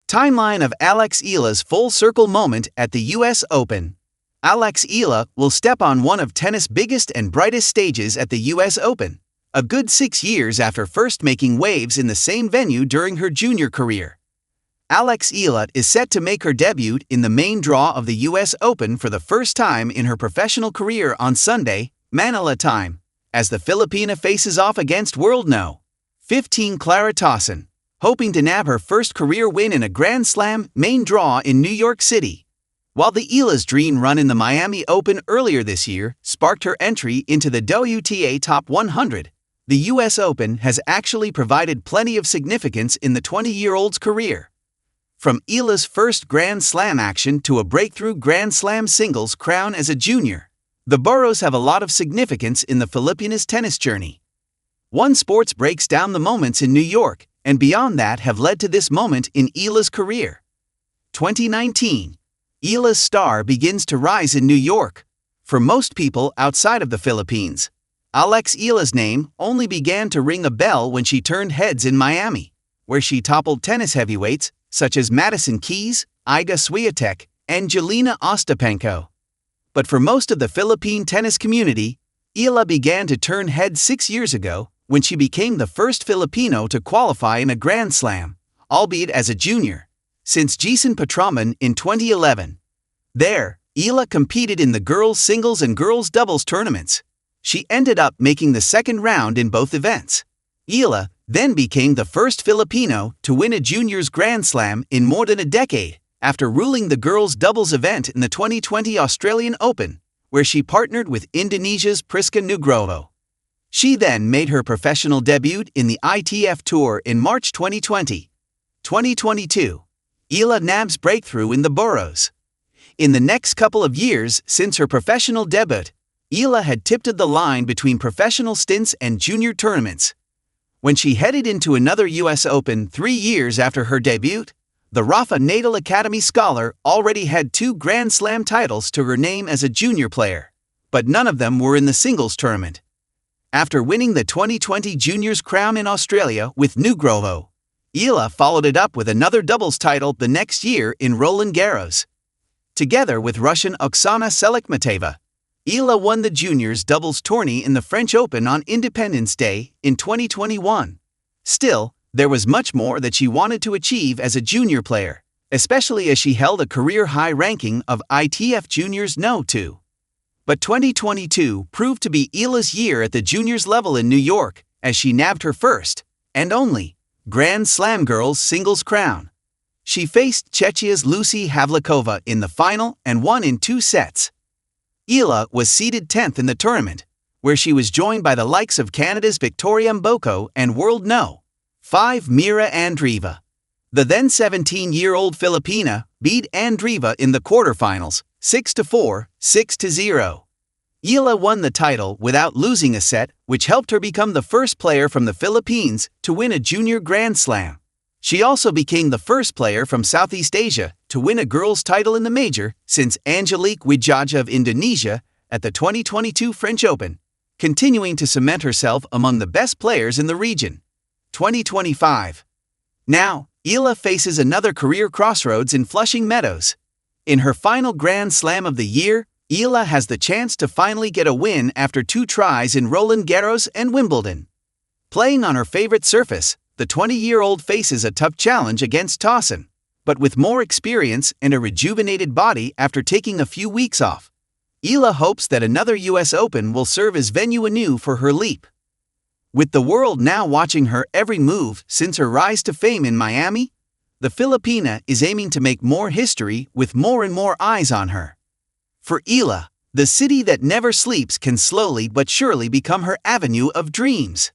Timeline of Alex Eala's full circle moment at the US Open. Alex Eala will step on one of tennis' biggest and brightest stages at the US Open, a good 6 years after first making waves in the same venue during her junior career. Alex Eala is set to make her debut in the main draw of the US Open for the first time in her professional career on Sunday, Manila time, as the Filipina faces off against world No. 15 Clara Tauson, hoping to nab her first career win in a Grand Slam main draw in New York City. While the Eala's dream run in the Miami Open earlier this year sparked her entry into the WTA Top 100, the US Open has actually provided plenty of significance in the 20-year-old's career. From Eala's first Grand Slam action to a breakthrough Grand Slam singles crown as a junior, the boroughs have a lot of significance in the Filipina's tennis journey. One Sports breaks down the moments in New York, and beyond that have led to this moment in Eala's career. 2019. Eala's star begins to rise in New York. For most people outside of the Philippines, Alex Eala's name only began to ring a bell when she turned heads in Miami, where she toppled tennis heavyweights such as Madison Keys, Iga Swiatek, and Jelena Ostapenko. But for most of the Philippine tennis community, Eala began to turn heads 6 years ago when she became the first Filipino to qualify in a Grand Slam, albeit as a junior, since Jason Patraman in 2011. There, Eala competed in the girls' singles and girls' doubles tournaments. She ended up making the second round in both events. Eala then became the first Filipino to win a juniors Grand Slam in more than a decade, after ruling the girls' doubles event in the 2020 Australian Open, where she partnered with Indonesia's Priska Nugroho. She then made her professional debut in the ITF Tour in March 2020. 2022. Eala nabs breakthrough in the boroughs. In the next couple of years since her professional debut, Eala had tipped the line between professional stints and junior tournaments. When she headed into another US Open 3 years after her debut, the Rafa Nadal Academy scholar already had 2 Grand Slam titles to her name as a junior player, but none of them were in the singles tournament. After winning the 2020 Juniors crown in Australia with Nugroho, Eala followed it up with another doubles title the next year in Roland Garros. Together with Russian Oksana Selekhmeteva, Eala won the juniors doubles tourney in the French Open on Independence Day in 2021. Still, there was much more that she wanted to achieve as a junior player, especially as she held a career-high ranking of ITF Juniors No. 2. But 2022 proved to be Eala's year at the juniors level in New York, as she nabbed her first, and only, Grand Slam girls singles crown. She faced Czechia's Lucy Havlikova in the final and won in 2 sets. Eala was seeded 10th in the tournament, where she was joined by the likes of Canada's Victoria Mboko and world No. 5 Mira Andreeva. The then 17-year-old Filipina beat Andreeva in the quarterfinals, 6-4, 6-0. Eala won the title without losing a set, which helped her become the first player from the Philippines to win a junior Grand Slam. She also became the first player from Southeast Asia to win a girls' title in the major since Angelique Widjaja of Indonesia at the 2022 French Open, continuing to cement herself among the best players in the region. 2025. Now, Eala faces another career crossroads in Flushing Meadows. In her final Grand Slam of the year, Eala has the chance to finally get a win after 2 tries in Roland Garros and Wimbledon. Playing on her favorite surface, the 20-year-old faces a tough challenge against Tauson, but with more experience and a rejuvenated body after taking a few weeks off, Eala hopes that another US Open will serve as venue anew for her leap. With the world now watching her every move since her rise to fame in Miami, the Filipina is aiming to make more history with more and more eyes on her. For Eala, the city that never sleeps can slowly but surely become her avenue of dreams.